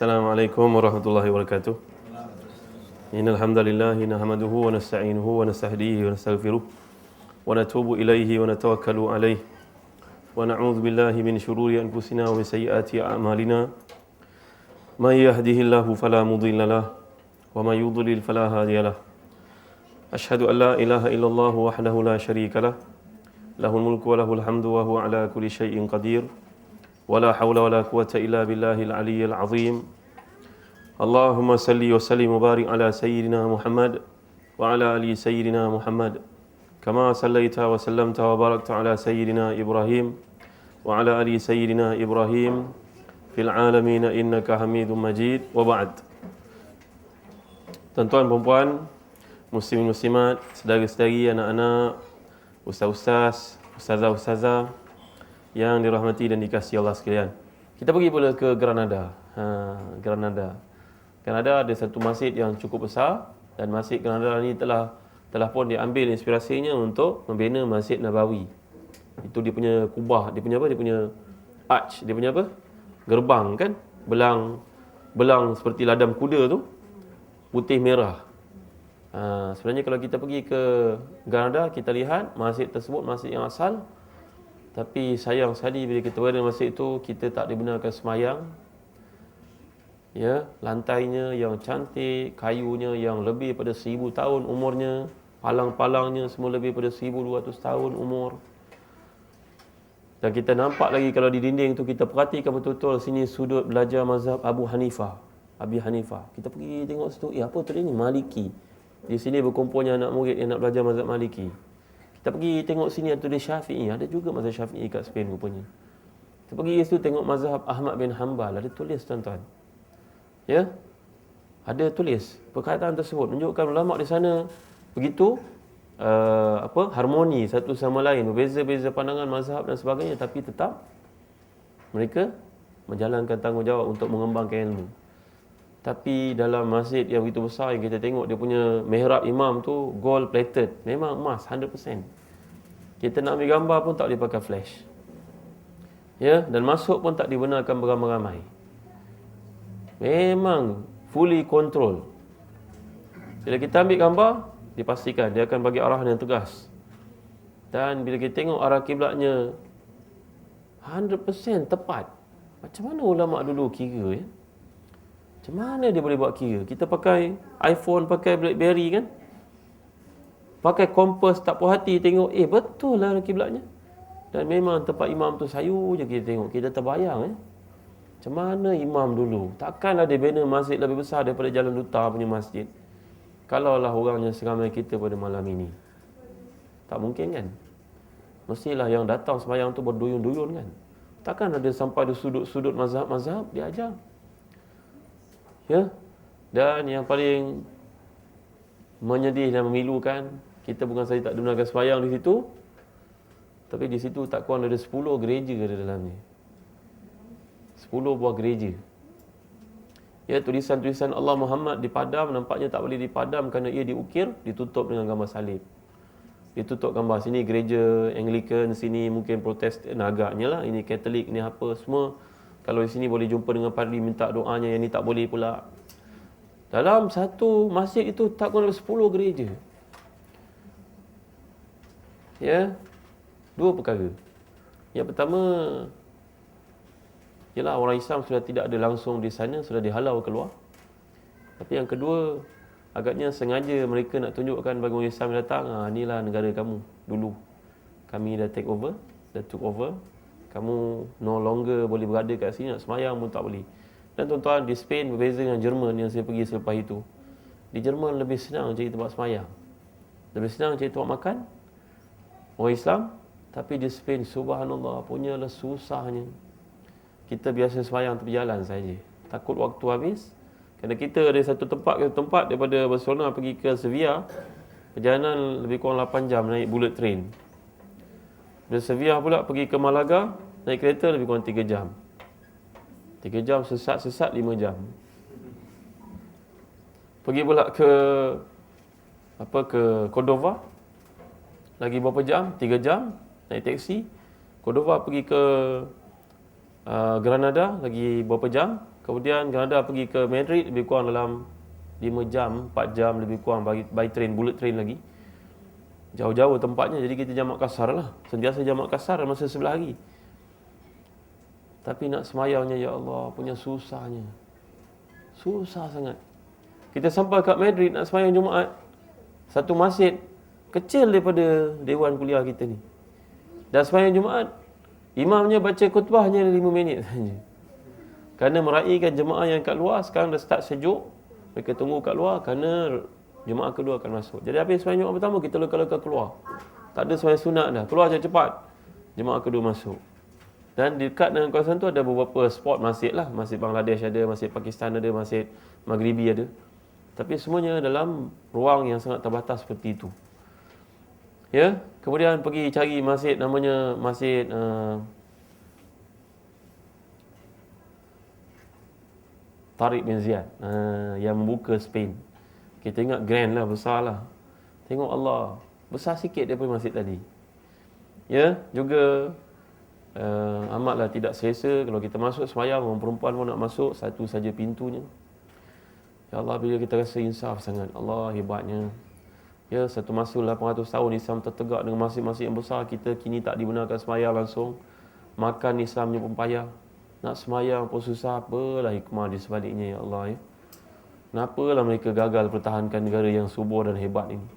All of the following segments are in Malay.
Assalamualaikum warahmatullahi wabarakatuh. Innal hamdalillah nahmaduhu wa nasta'inuhu wa nastahdihi wa nastaghfiruh wa natubu ilaihi wa natawakkalu alaihi wa na'udzu billahi min shururi anfusina wa min sayyiati a'malina. May yahdihillahu fala mudilla lahu wa may yudlil fala hadiya lahu. Asyhadu an la ilaha illallah wahdahu la syarika lahu. Lahul mulku wa lahul hamdu wa huwa ala kulli syai'in qadir. ولا حول ولا قوة إلا بالله العلي العظيم. اللهم صل وسلم وبارك على سيدنا محمد وعلى آل سيدنا محمد كما صليت وسلمت وباركت على سيدنا إبراهيم وعلى آل سيدنا إبراهيم في العالمين إنك حميد مجيد. وبعد. Tuan-tuan, perempuan, muslimin muslimat, saudara-saudari, anak-anak, ustaz-ustaz, ustazah-ustazah yang dirahmati dan dikasihi Allah sekalian. Kita pergi pula ke Granada. Granada ada satu masjid yang cukup besar, dan masjid Granada ni telah pun diambil inspirasinya untuk membina Masjid Nabawi. Itu dia punya kubah, dia punya apa? Dia punya arch, dia punya apa? Gerbang kan? Belang seperti ladam kuda tu, putih merah. Sebenarnya kalau kita pergi ke Granada, kita lihat masjid tersebut masjid yang asal. Tapi sayang sekali bila kita berada di masjid itu, kita tak dibenarkan semayang. Ya, lantainya yang cantik, kayunya yang lebih pada 1000 tahun umurnya, palang-palangnya semua lebih pada 1200 tahun umur. Dan kita nampak lagi kalau di dinding tu kita perhatikan betul-betul sini sudut belajar mazhab Abi Hanifah. Kita pergi tengok situ, apa tu ni? Maliki. Di sini berkumpulnya anak murid yang nak belajar mazhab Maliki. Kita pergi tengok sini ada tulis Syafi'i, ada juga mazhab Syafi'i kat Spain rupanya. Kita pergi situ tengok mazhab Ahmad bin Hanbal, ada tulis tuan-tuan. Ya? Ada tulis perkataan tersebut, menunjukkan ulama di sana begitu harmoni satu sama lain, berbeza-beza pandangan mazhab dan sebagainya, tapi tetap mereka menjalankan tanggungjawab untuk mengembangkan ilmu. Tapi dalam masjid yang begitu besar yang kita tengok, dia punya mihrab imam tu gold plated, memang emas 100%. Kita nak ambil gambar pun tak boleh pakai flash. Ya, dan masuk pun tak dibenarkan beramai-ramai. Memang fully control. Bila kita ambil gambar, dipastikan dia akan bagi arahan yang tegas. Dan bila kita tengok arah kiblatnya 100% tepat. Macam mana ulama dulu kira ya? Macam mana dia boleh buat kira? Kita pakai iPhone, pakai BlackBerry kan? Pakai kompas, tak puas hati tengok, betul lah kiblatnya. Dan memang tempat imam tu sayu je kita tengok. Kita terbayang macam mana imam dulu. Takkanlah dia bina masjid lebih besar daripada Jalan Duta punya masjid. Kalaulah orangnya seramai kita pada malam ini. Tak mungkin kan? Mestilah yang datang sembahyang tu berduyun-duyun kan? Takkan ada sampai di sudut-sudut mazhab-mazhab dia ajar. Ya, dan yang paling menyedih dan memilukan, kita bukan saja tak dibenarkan sembahyang di situ, tapi di situ tak kurang ada 10 gereja di dalamnya. 10 buah gereja. Ya, tulisan-tulisan Allah Muhammad dipadam, nampaknya tak boleh dipadam kerana ia diukir, ditutup dengan gambar salib. Ditutup gambar, sini gereja Anglican, sini mungkin Protestan, agaknya lah, ini Katolik, ini apa, semua. Kalau di sini boleh jumpa dengan padri minta doanya, yang ni tak boleh pula. Dalam satu masjid itu tak kurang 10 gereja. Ya. Dua perkara. Yang pertama, ialah orang Islam sudah tidak ada langsung di sana, sudah dihalau keluar. Tapi yang kedua, agaknya sengaja mereka nak tunjukkan bagi orang Islam yang datang, inilah negara kamu dulu. Kami dah took over. Kamu no longer boleh berada kat sini, nak semayang pun tak boleh. Dan tuan-tuan, di Spain berbeza dengan Jerman yang saya pergi selepas itu. Di Jerman lebih senang cari tempat semayang, lebih senang cari tempat makan orang Islam. Tapi di Spain, subhanallah, punyalah susahnya. Kita biasa semayang tepi jalan saja, takut waktu habis. Kerana kita ada satu tempat daripada Barcelona pergi ke Sevilla, perjalanan lebih kurang 8 jam naik bullet train. Dari Sevilla pula pergi ke Malaga, naik kereta lebih kurang 3 jam. 3 jam sesat 5 jam. Pergi pula ke Cordova, lagi berapa jam? 3 jam naik teksi. Cordova pergi ke Granada, lagi berapa jam? Kemudian Granada pergi ke Madrid lebih kurang dalam 5 jam, 4 jam lebih kurang by train, bullet train lagi. Jauh-jauh tempatnya, jadi kita jamak kasar lah. Sentiasa jamak kasar masa sebelah hari. Tapi nak semayangnya, ya Allah, punya susahnya. Susah sangat. Kita sampai kat Madrid nak semayang Jumaat, satu masjid kecil daripada dewan kuliah kita ni. Dan semayang Jumaat, imamnya baca khutbah hanya 5 minit saja. Kerana meraihkan jemaah yang kat luar, sekarang dah start sejuk. Mereka tunggu kat luar kerana jemaah kedua akan masuk. Jadi habis semayang Jumaat pertama, kita leka-leka keluar. Tak ada semayang sunat dah. Keluar cepat-cepat. Jemaah kedua masuk. Dan dekat dengan kawasan tu ada beberapa spot masjid lah. Masjid Bangladesh ada, masjid Pakistan ada, masjid Maghribi ada. Tapi semuanya dalam ruang yang sangat terbatas seperti itu. Ya, kemudian pergi cari masjid namanya Masjid Tariq bin Ziyad yang membuka Spain. Kita ingat grand lah, besar lah. Tengok Allah, besar sikit daripada masjid tadi. Ya, juga amatlah tidak selesa kalau kita masuk semayang, orang perempuan pun nak masuk, satu saja pintunya. Ya Allah, bila kita rasa insaf sangat, Allah hebatnya. Ya, satu masa 800 tahun Islam tertegak dengan masjid-masjid yang besar, kita kini tak dibenarkan semayang langsung. Makan Islamnya pun payah. Nak semayang pun susah, apalah hikmah di sebaliknya, ya Allah. Ya. Kenapalah mereka gagal pertahankan negara yang subur dan hebat ini.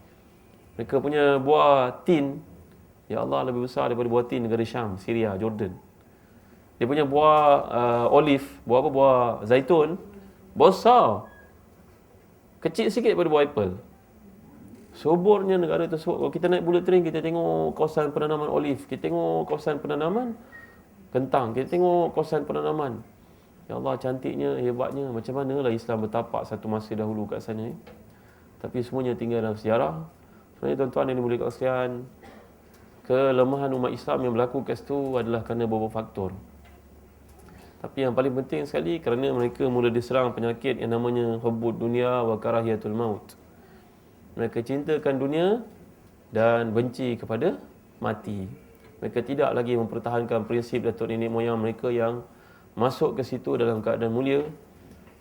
Mereka punya buah tin, ya Allah, lebih besar daripada buah tin negara Syam, Syria, Jordan. Dia punya buah olive, buah apa? Buah zaitun, besar. Kecil sikit daripada buah apple. Suburnya negara tersebut. Kalau kita naik bullet train, kita tengok kawasan penanaman olive, kita tengok kawasan penanaman kentang, kita tengok kawasan penanaman. Ya Allah, cantiknya, hebatnya. Macam manalah Islam bertapak satu masa dahulu kat sana. Tapi semuanya tinggal dalam sejarah. Sebenarnya tuan-tuan yang dimuliakan sekalian, kelemahan umat Islam yang berlaku kat situ adalah kerana beberapa faktor. Tapi yang paling penting sekali, kerana mereka mula diserang penyakit yang namanya hubbud dunia wa karahiyatul maut. Mereka cintakan dunia dan benci kepada mati. Mereka tidak lagi mempertahankan prinsip datuk nenek moyang mereka yang masuk ke situ dalam keadaan mulia.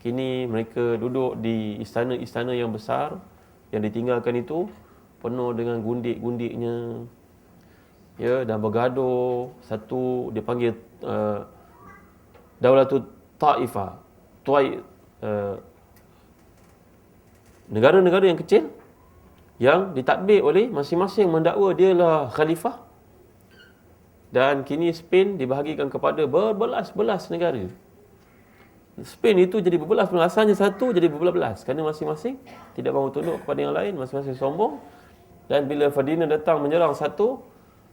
Kini mereka duduk di istana-istana yang besar yang ditinggalkan itu, penuh dengan gundik-gundiknya. Ya, dan bergaduh. Satu dipanggil Daulatul Taifah. Negara-negara yang kecil yang ditadbir oleh masing-masing mendakwa dialah khalifah. Dan kini Spain dibahagikan kepada berbelas-belas negara. Spain itu jadi berbelas-belas, asalnya satu jadi berbelas-belas kerana masing-masing tidak mahu tunduk kepada yang lain, masing-masing sombong. Dan bila Ferdinand datang menyerang satu,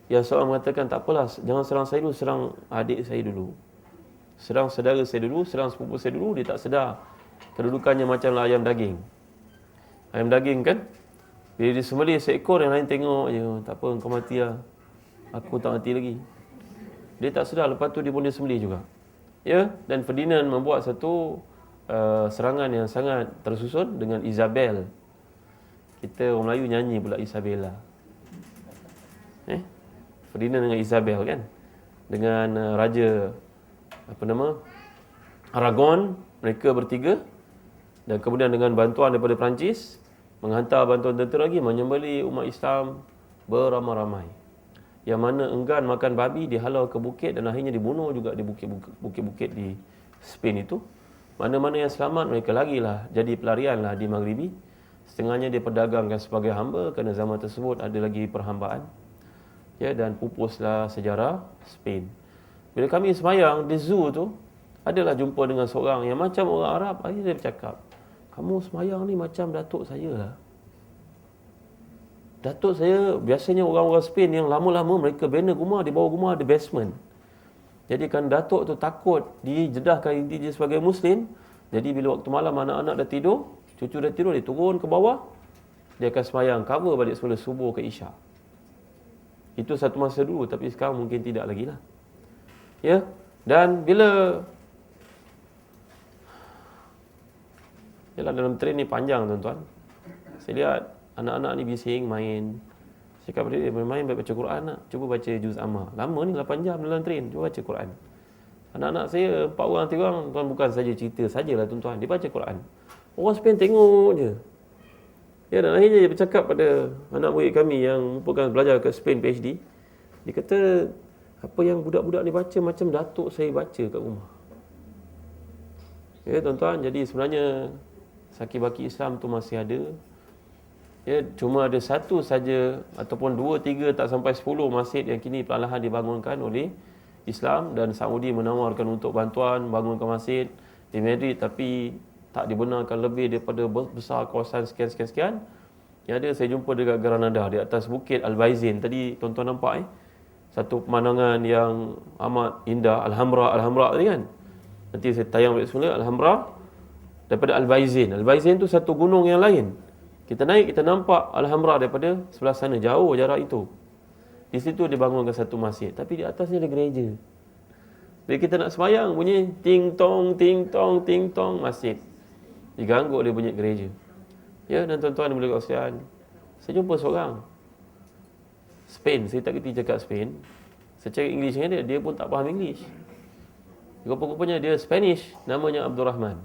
yang seorang mengatakan, tak apalah, jangan serang saya dulu, serang adik saya dulu. Serang saudara saya dulu, serang sepupu saya dulu. Dia tak sedar kedudukannya macamlah ayam daging. Ayam daging kan, bila disembelih seekor, yang lain tengok je, tak apa, engkau mati lah, aku tak mati lagi. Dia tak sedar, lepas tu dia pun disembelih juga. Ya, dan Ferdinand membuat satu serangan yang sangat tersusun dengan Isabel. Kita orang Melayu nyanyi pula Isabella. Ferdinand dengan Isabel kan, dengan Raja Aragon, mereka bertiga. Dan kemudian dengan bantuan daripada Perancis, menghantar bantuan tentera lagi, menyembelih umat Islam beramai-ramai. Yang mana enggan makan babi dihalau ke bukit dan akhirnya dibunuh juga di bukit-bukit di Spain itu. Mana-mana yang selamat, mereka lagilah jadi pelarianlah di Maghribi. Setengahnya dia perdagangkan sebagai hamba kerana zaman tersebut ada lagi perhambaan. Ya, dan pupuslah sejarah Spain. Bila kami semayang di zoo tu, adalah jumpa dengan seorang yang macam orang Arab. Akhirnya dia bercakap, kamu semayang ni macam datuk saya lah. Datuk saya, biasanya orang-orang Spain yang lama-lama mereka bina rumah, di bawah rumah ada basement. Jadi kan datuk tu takut dijedahkan inti dia sebagai Muslim. Jadi bila waktu malam anak-anak dah tidur, cucu dah tidur, dia turun ke bawah, dia akan semayang cover balik sebelum subuh ke Isyak. Itu satu masa dulu, tapi sekarang mungkin tidak lagi lah. Ya, dan bila yalah, dalam train ni panjang tuan-tuan. Saya lihat anak-anak ni bising main. Saya kata dia main baca Quran nak. Cuba baca juz amma. Lama ni 8 jam dalam train. Cuba baca Quran. Anak-anak saya 4 orang, 3 orang, tuan bukan saja cerita sajalah tuan-tuan. Dia baca Quran. Orang Spain tengok je. Ya, dan akhirnya dia bercakap pada anak murid kami yang merupakan belajar kat Spain PhD. Dia kata, apa yang budak-budak ni baca macam datuk saya baca kat rumah. Ya tuan-tuan, jadi sebenarnya saki-baki Islam tu masih ada. Ya, cuma ada satu saja ataupun 2, 3 tak sampai 10 masjid yang kini perlahan dibangunkan oleh Islam, dan Saudi menawarkan untuk bantuan bangunkan masjid di Madrid, tapi tak dibenarkan lebih daripada besar kawasan sekian-sekian. Yang ada saya jumpa dekat Granada di atas bukit Albaizin. Tadi tuan-tuan nampak satu pemandangan yang amat indah, Alhambra tadi kan. Nanti saya tayang balik semula Alhambra daripada Albaizin. Albaizin tu satu gunung yang lain. Kita naik, kita nampak Alhambra daripada sebelah sana, jauh jarak itu. Di situ dibangunkan satu masjid, tapi di atasnya ada gereja. Bila kita nak sembahyang, bunyi ting tong masjid. Diganggu oleh bunyi gereja. Ya, dan tuan-tuan dan boleh kasihan. Saya jumpa seorang Spain, saya tak kerti cakap Spain. Saya cakap English dengan dia pun tak faham English. Rupa-rupanya dia Spanish, namanya Abdul Rahman.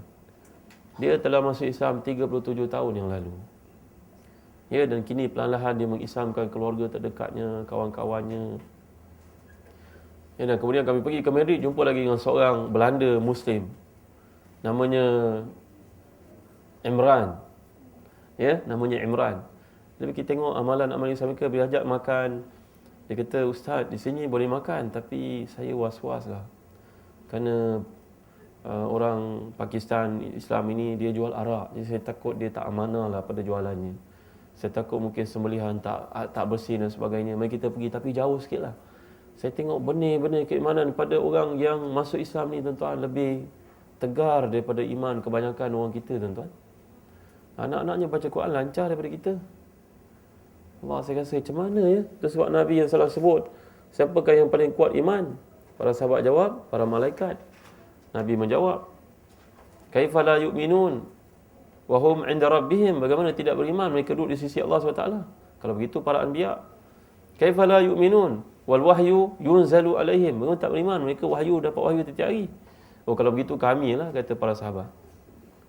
Dia telah masuk Islam 37 tahun yang lalu. Ya, dan kini perlahan-lahan dia mengislamkan keluarga terdekatnya, kawan-kawannya. Ya, dan kemudian kami pergi ke Madrid, jumpa lagi dengan seorang Belanda Muslim. Namanya Imran. Ya, namanya Imran. Jadi kita tengok amalan-amalan Islam mereka, bila ajak makan, dia kata, "Ustaz, di sini boleh makan, tapi saya was-was lah. Kerana orang Pakistan Islam ini dia jual arak. Jadi saya takut dia tak amanah lah pada jualannya. Saya takut mungkin sembelihan tak bersih dan sebagainya. Mari kita pergi, tapi jauh sikit lah." Saya tengok benih-benih keimanan pada orang yang masuk Islam ni tuan-tuan lebih tegar daripada iman kebanyakan orang kita tuan-tuan. Anak-anaknya baca Quran lancar daripada kita. Allah, saya rasa macam mana ya? Itu sebab Nabi yang salah sebut, siapakah yang paling kuat iman? Para sahabat jawab, para malaikat. Nabi menjawab, kaifa la yu'minun wa hum 'inda rabbihim, bagaimana tidak beriman mereka duduk di sisi Allah SWT. Kalau begitu para anbiya. Kaifa la yu'minun wal wahyu yunzalu alaihim, bagaimana tak beriman mereka dapat wahyu setiap hari. Oh, kalau begitu kamilah, kata para sahabat.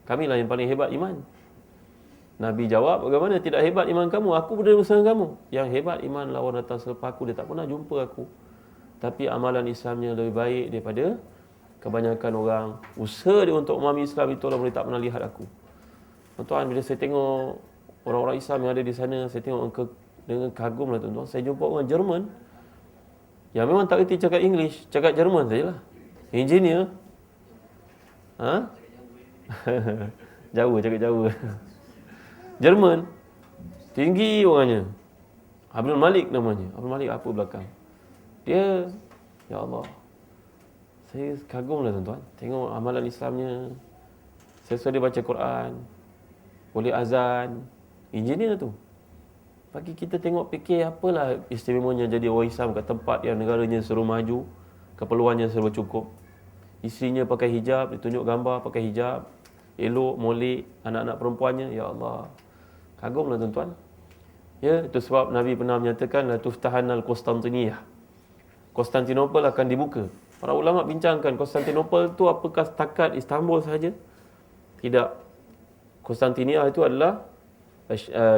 Kamilah yang paling hebat iman. Nabi jawab, bagaimana tidak hebat iman kamu? Aku berada bersama kamu. Yang hebat iman lawan datang selepas aku, dia tak pernah jumpa aku. Tapi amalan Islamnya lebih baik daripada kebanyakan orang. Usaha dia untuk memahami Islam itu lah, boleh tak pernah lihat aku. Tuan-tuan, bila saya tengok orang-orang Islam yang ada di sana, saya tengok dengan kagum lah tuan-tuan. Saya jumpa orang Jerman yang memang tak kerti cakap English, cakap Jerman sajalah. Engineer. Ha? Jawa, cakap Jawa. Jerman. Tinggi orangnya. Abdul Malik namanya. Abdul Malik apa belakang. Dia, ya Allah, saya kagum lah tuan-tuan. Tengok amalan Islamnya. Sesuai dia baca Quran, boleh azan. Engineer tu. Bagi kita tengok fikir apalah istimewanya jadi orang Islam kat tempat yang negaranya seru maju, keperluannya serba cukup. Isterinya pakai hijab, ditunjuk gambar pakai hijab, elok, molek, anak-anak perempuannya, ya Allah. Kagumlah tuan-tuan. Ya, itu sebab Nabi pernah menyatakan la tuftahanal Konstantiniyah. Konstantinopel akan dibuka. Para ulama bincangkan Konstantinopel itu apakah setakat Istanbul sahaja? Tidak. Konstantiniyah itu adalah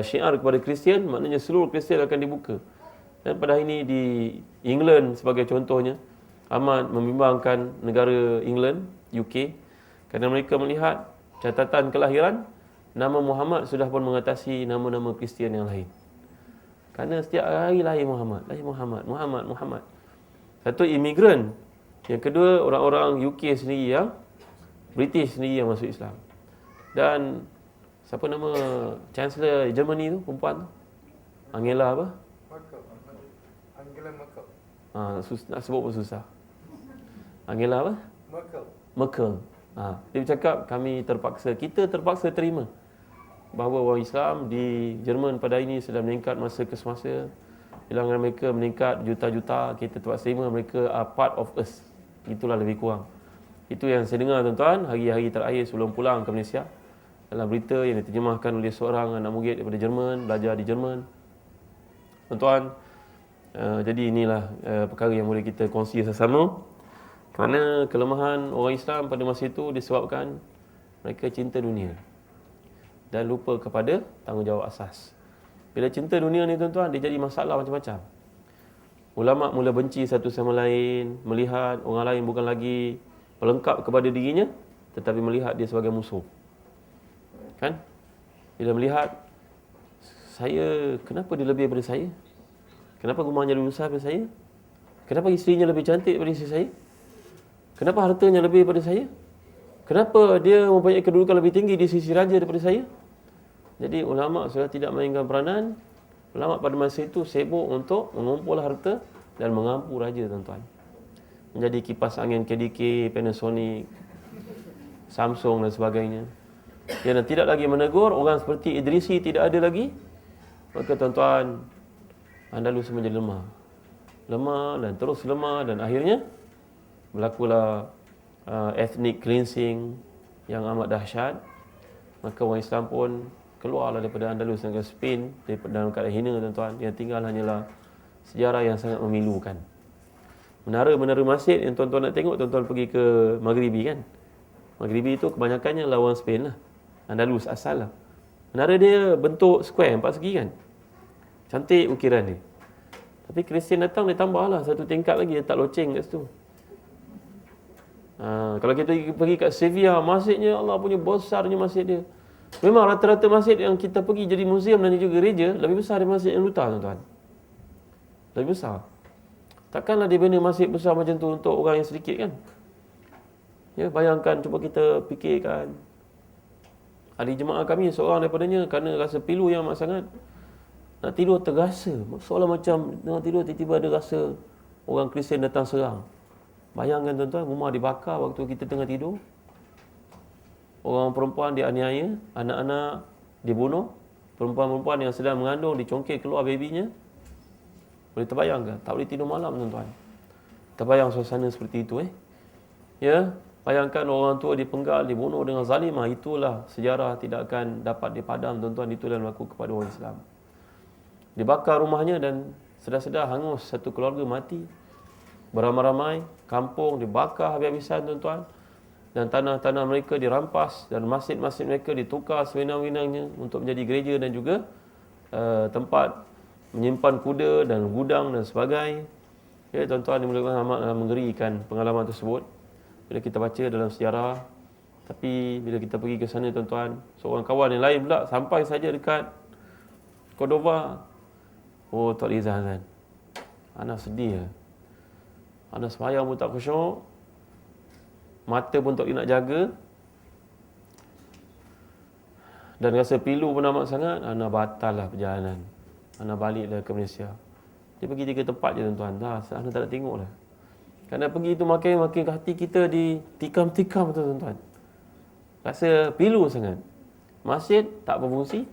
syiar kepada Kristian, maknanya seluruh Kristian akan dibuka. Dan pada hari ini di England sebagai contohnya, amat membimbangkan negara England, UK, kerana mereka melihat catatan kelahiran, nama Muhammad sudah pun mengatasi nama-nama Kristian yang lain. Kerana setiap hari lahir Muhammad. Satu, imigran. Yang kedua, orang-orang UK sendiri yang British sendiri yang masuk Islam. Dan siapa nama Chancellor Germany tu, perempuan tu? Angela apa? Merkel. Angela Merkel. Nak sebut pun susah. Angela apa? Merkel. Dia bercakap, kita terpaksa terima bahawa orang Islam di Jerman pada ini sedang meningkat masa ke semasa. Bilangan mereka meningkat juta-juta, kita terpaksa terima mereka are part of us. Itulah lebih kurang. Itu yang saya dengar tuan-tuan, hari-hari terakhir sebelum pulang ke Malaysia. Dalam berita yang diterjemahkan oleh seorang anak murid daripada Jerman, belajar di Jerman. Tuan-tuan, jadi inilah perkara yang boleh kita kongsi sesama. Kerana kelemahan orang Islam pada masa itu disebabkan mereka cinta dunia dan lupa kepada tanggungjawab asas. Bila cinta dunia ni tuan-tuan, dia jadi masalah macam-macam. Ulama mula benci satu sama lain, melihat orang lain bukan lagi pelengkap kepada dirinya, tetapi melihat dia sebagai musuh. Kan? Bila melihat, kenapa dia lebih daripada saya? Kenapa rumahnya lebih besar daripada saya? Kenapa isterinya lebih cantik daripada isteri saya? Kenapa hartanya lebih daripada saya? Kenapa dia mempunyai kedudukan lebih tinggi di sisi raja daripada saya? Jadi ulama sudah tidak mainkan peranan. Ulama pada masa itu sibuk untuk mengumpul harta dan mengampu raja, tuan-tuan. Menjadi kipas angin KDK, Panasonic, Samsung dan sebagainya. Dan tidak lagi menegur orang seperti Idrisi, tidak ada lagi. Maka tuan-tuan, Andalus menjadi lemah. Lemah dan terus lemah dan akhirnya berlakulah ethnic cleansing yang amat dahsyat. Maka orang Islam pun keluarlah daripada Andalus dan Spain dalam keadaan hina, tuan-tuan. Yang tinggal hanyalah sejarah yang sangat memilukan. Menara-menara masjid yang tuan-tuan nak tengok, tuan-tuan pergi ke Maghribi kan. Maghribi itu kebanyakannya lawan Spain lah. Andalus asal lah. Menara dia bentuk square, 4 segi kan. Cantik ukiran dia. Tapi Kristian datang, dia tambah lah satu tingkat lagi, dia tak loceng kat situ. Kalau kita pergi kat Sevilla, masjidnya Allah punya besarnya masjid dia. Memang rata-rata masjid yang kita pergi jadi museum dan juga gereja lebih besar dari masjid yang Lutar, tuan-tuan. Lebih besar. Takkanlah dia bina masjid besar macam tu untuk orang yang sedikit kan? Ya, bayangkan, cuba kita fikirkan. Ahli jemaah kami, seorang daripadanya kerana rasa pilu yang amat sangat, nak tidur tergasa. Seolah macam tengah tidur tiba-tiba ada rasa orang Kristian datang serang. Bayangkan tuan-tuan, rumah dibakar waktu kita tengah tidur. Orang perempuan dianiaya, anak-anak dibunuh, perempuan-perempuan yang sedang mengandung dicongkil keluar babynya. Boleh terbayang ke? Tak boleh tidur malam, tuan-tuan. Terbayang suasana seperti itu Ya, bayangkan orang tua dipenggal, dibunuh dengan zalimah. Itulah sejarah tidak akan dapat dipadam, tuan-tuan. Itulah yang berlaku kepada orang Islam. Dibakar rumahnya dan sedar-sedar hangus satu keluarga mati. Beramai-ramai, kampung dibakar habis-habisan, tuan-tuan. Dan tanah-tanah mereka dirampas dan masjid-masjid mereka ditukar sewenang-wenangnya untuk menjadi gereja dan juga tempat menyimpan kuda dan gudang dan sebagainya. Ya, tuan-tuan, dimulakan amat mengerikan pengalaman tersebut bila kita baca dalam sejarah. Tapi bila kita pergi ke sana, tuan-tuan, seorang kawan yang lain pula sampai saja dekat Cordova. Oh, Tok Rizal kan, Ana sedih lah. Ana sembahyang pun tak khusyuk, mata pun tak nak jaga, dan rasa pilu pun amat sangat. Ana batal lah perjalanan. Ana baliklah ke Malaysia. Dia pergi 3 tempat je, tuan-tuan. Dah, Ana tak nak tengok lah. Kerana pergi itu makin hati kita ditikam-tikam, tuan-tuan. Rasa pilu sangat. Masjid tak berfungsi.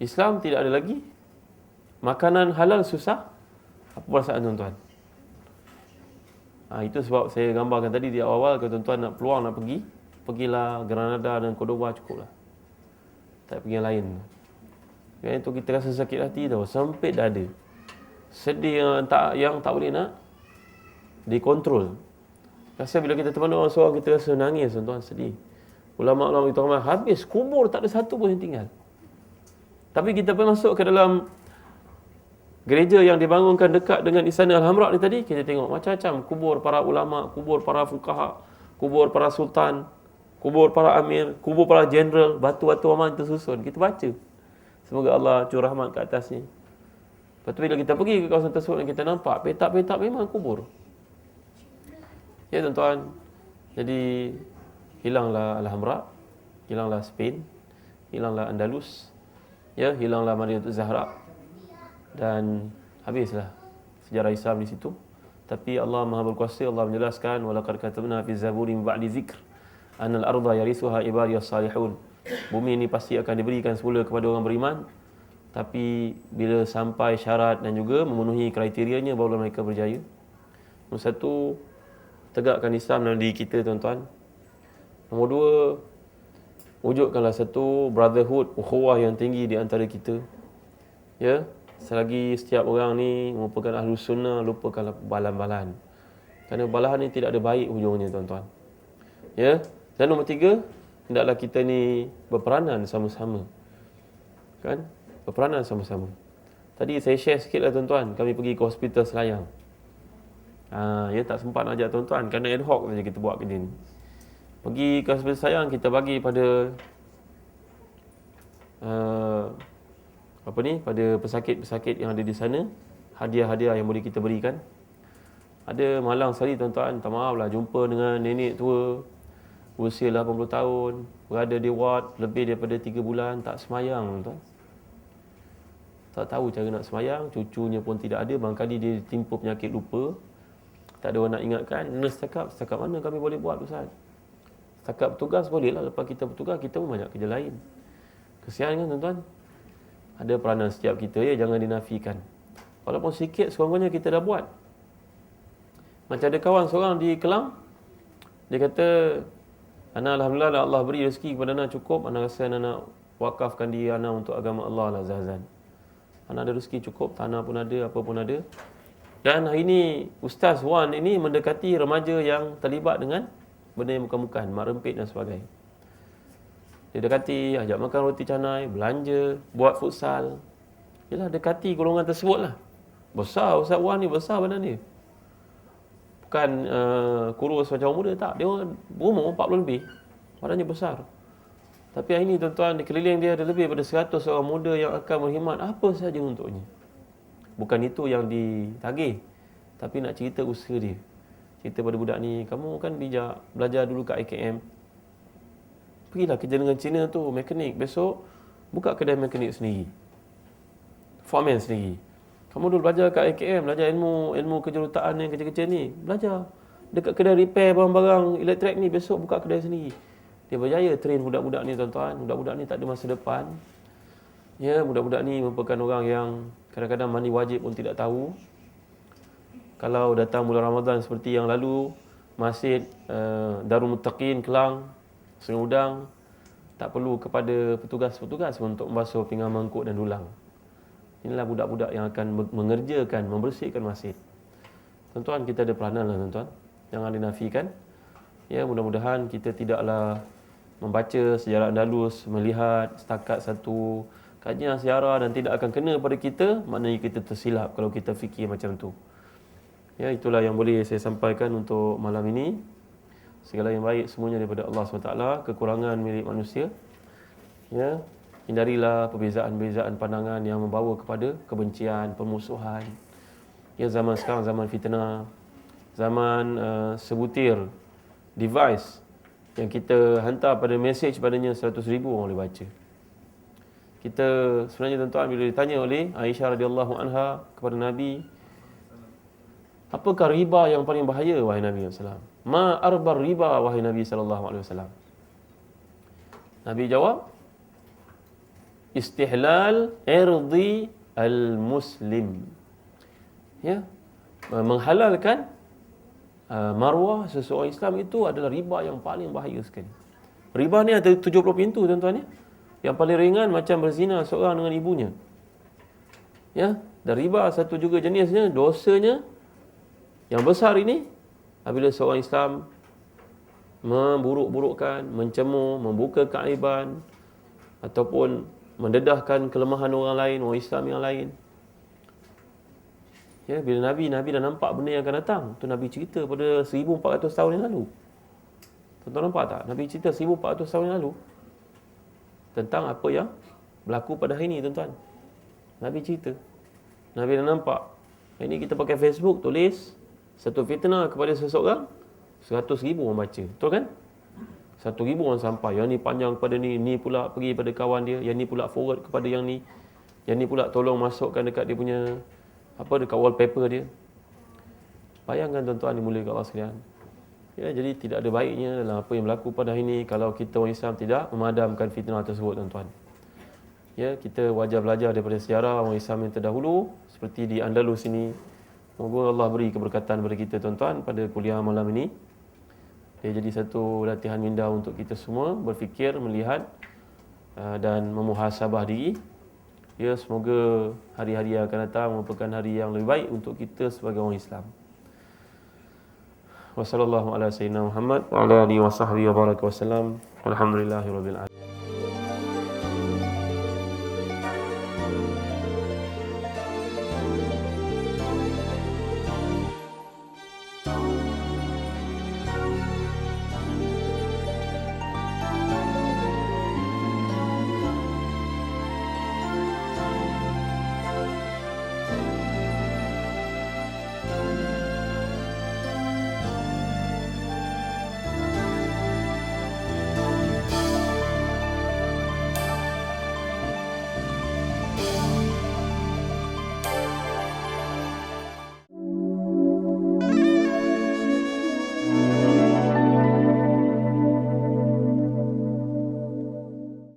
Islam tidak ada lagi. Makanan halal susah. Apa perasaan, tuan-tuan? Itu sebab saya gambarkan tadi di awal, kalau tuan-tuan nak peluang nak pergi, pergilah Granada dan Cordova, cukuplah. Tak pergi yang lain. Yang itu kita rasa sakit hati tau, sempit dada. Sedih yang tak boleh nak dikontrol. Rasa bila kita terpandang orang seorang, kita rasa nangis, tuan-tuan, sedih. Ulama-ulama kita habis, kubur tak ada satu pun yang tinggal. Tapi kita pergi masuk ke dalam gereja yang dibangunkan dekat dengan Istana Al-Hamra ni tadi, kita tengok macam-macam kubur para ulama, kubur para fuqaha, kubur para sultan, kubur para amir, kubur para jeneral, batu-batu aman tersusun. Kita baca. Semoga Allah curah rahmat ke atasnya. Lepas tu bila kita pergi ke kawasan tersebut dan kita nampak petak-petak memang kubur. Ya, tuan-tuan. Jadi hilanglah Al-Hamra, hilanglah Spain, hilanglah Andalus, ya, hilanglah Madinatul Zahra, dan habislah sejarah Islam di situ. Tapi Allah Maha Berkuasa, Allah menjelaskan, walaqad katabna fi zaburi min ba'di dzikr anal arda yarisuha ibadiyas salihun. Bumi ini pasti akan diberikan semula kepada orang beriman, tapi bila sampai syarat dan juga memenuhi kriterianya barulah mereka berjaya. Nombor 1, tegakkan Islam dalam diri kita, tuan-tuan. Nombor 2, wujudkanlah satu brotherhood, ukhuwah yang tinggi di antara kita. Ya, selagi setiap orang ni merupakan ahlu sunnah, lupakanlah balan-balan. Kerana balahan ni tidak ada baik hujungnya tuan-tuan. Ya. Dan nombor 3, hendaklah kita ni berperanan sama-sama. Kan? Berperanan sama-sama. Tadi saya share sikit lah tuan-tuan, kami pergi ke hospital Selayang. Ya tak sempat nak ajak tuan-tuan kerana ad hoc saja kita buat kerja ni. Pergi ke hospital Selayang, kita bagi pada pada pesakit-pesakit yang ada di sana hadiah-hadiah yang boleh kita berikan. Ada malang sekali tuan-tuan, tak maaf lah, jumpa dengan nenek tua usia 80 tahun, berada di ward lebih daripada 3 bulan, tak semayang tuan-tuan. Tak tahu cara nak semayang, cucunya pun tidak ada, barangkali dia timpa penyakit lupa. Tak ada orang nak ingatkan. Nurse cakap, setakat mana kami boleh buat Ustaz? Setakat bertugas boleh lah, lepas kita bertugas, kita pun banyak kerja lain. Kesian kan tuan-tuan? Ada peranan setiap kita, ya, jangan dinafikan. Walaupun sikit, sekurang-kurangnya kita dah buat. Macam ada kawan seorang di Kelang, dia kata, Ana Alhamdulillah Allah beri rezeki kepada Ana cukup, Ana rasa Ana nak wakafkan diri Ana untuk agama Allah lah Zazan. Ana ada rezeki cukup, tanah pun ada, apa pun ada. Dan hari ini Ustaz Wan ini mendekati remaja yang terlibat dengan benda yang bukan-bukan, mak rempit dan sebagainya. Dia dekati, ajak makan roti canai, belanja, buat futsal. Yalah, dekati golongan tersebut lah. Besar Ustaz Wan ni, besar badan dia. Bukan kurus macam muda, tak. Dia berumur 40 lebih. Badannya besar. Tapi hari ini tuan-tuan, di keliling dia ada lebih daripada 100 orang muda yang akan berkhidmat apa saja untuknya. Bukan itu yang ditagih, tapi nak cerita usaha dia. Cerita pada budak ni, kamu kan bijak, belajar dulu kat IKM. Pergilah kerja dengan Cina tu, mekanik. Besok, buka kedai mekanik sendiri. Foreman sendiri. Kamu dulu belajar kat IKM, belajar ilmu kejuruteraan yang kecil-kecil ni. Belajar. Dekat kedai repair barang-barang elektrik ni, besok buka kedai sendiri. Dia berjaya train budak-budak ni tuan-tuan. Budak-budak ni tak ada masa depan. Ya, budak-budak ni merupakan orang yang kadang-kadang mandi wajib pun tidak tahu. Kalau datang bulan Ramadan seperti yang lalu, Masjid Darul Muttaqin Kelang, Sungai Udang, tak perlu kepada petugas-petugas untuk membasuh pinggan mangkuk dan dulang. Inilah budak-budak yang akan mengerjakan, membersihkan masjid. Tuan-tuan, kita ada peranan lah tuan-tuan. Jangan dinafikan. Ya, mudah-mudahan kita tidaklah membaca sejarah Andalus, melihat setakat satu kajian sejarah dan tidak akan kena pada kita, maknanya kita tersilap kalau kita fikir macam tu. Ya, itulah yang boleh saya sampaikan untuk malam ini. Segala yang baik semuanya daripada Allah SWT, kekurangan milik manusia. Ya, hindarilah perbezaan-perbezaan pandangan yang membawa kepada kebencian, permusuhan. Ya, zaman sekarang zaman fitnah, zaman sebutir device yang kita hantar pada message padanya 100,000 orang boleh baca. Kita sebenarnya tuan-tuan bila ditanya oleh Aisyah radhiyallahu anha kepada Nabi, apakah riba yang paling bahaya wahai Nabi sallallahu alaihi wasallam? Ma arbar riba wahai Nabi sallallahu alaihi wasallam. Nabi jawab, istihlal irdi al-muslim. Ya, menghalalkan maruah seseorang Islam itu adalah riba yang paling bahaya sekali. Riba ni ada 70 pintu tuan-tuan ya. Yang paling ringan macam berzina seorang dengan ibunya. Ya, dan riba satu juga jenisnya, dosanya yang besar ini apabila seorang Islam memburuk-burukkan, mencemooh, membuka keaiban ataupun mendedahkan kelemahan orang lain, orang Islam yang lain. Ya, bila Nabi dah nampak benda yang akan datang, tu Nabi cerita pada 1400 tahun yang lalu. Tuan-tuan nampak tak? Nabi cerita 1400 tahun yang lalu tentang apa yang berlaku pada hari ini tuan-tuan. Nabi cerita. Nabi dah nampak. Hari ini kita pakai Facebook, tulis satu fitnah kepada seseorang, 100,000 orang baca. Betul kan? 1,000 orang sampai. Yang ni panjang kepada ni pula pergi pada kawan dia, yang ni pula forward kepada yang ni pula tolong masukkan dekat dia punya dekat wallpaper dia. Bayangkan tuan-tuan dimuliakan Allah sekalian. Ya, jadi tidak ada baiknya dalam apa yang berlaku pada hari ini kalau kita orang Islam tidak memadamkan fitnah tersebut tuan-tuan. Ya, kita wajar belajar daripada sejarah orang Islam yang terdahulu seperti di Andalus ini. Semoga Allah beri keberkatan kepada kita tuan-tuan pada kuliah malam ini. Dia jadi satu latihan minda untuk kita semua berfikir, melihat dan memuhasabah diri. Ya, semoga hari-hari yang akan datang merupakan hari yang lebih baik untuk kita sebagai orang Islam. Wa sallallahu ala sayyidina Muhammad wa ala alihi wa sahbihi wa baraka wa sallam. Walhamdulillahirabbil alamin.